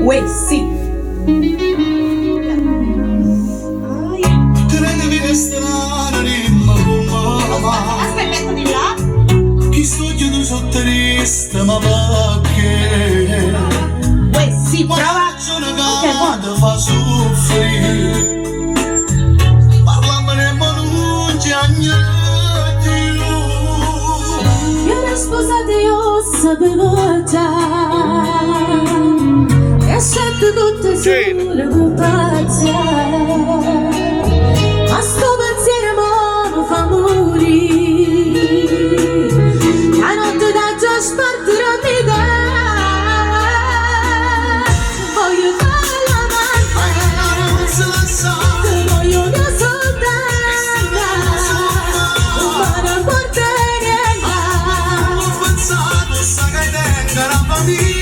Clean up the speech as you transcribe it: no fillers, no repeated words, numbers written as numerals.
Uè, sì. Credevi che strana rimma come Aspetta, di là. chi studia tu sotterista ma perché Uè, sì, ma prova. ragione Ok, che buono. ti fa soffrire parlamene ma non ci agnati Mi ero sposata io sapevo già e sento tutte sole con pazzia ma sto pensiero mo mi fa morire la notte da già spartirò di te voglio fare non se la sa l'amante voglio mia soltanta ma non porta niente ho pensato sta che tenga la famiglia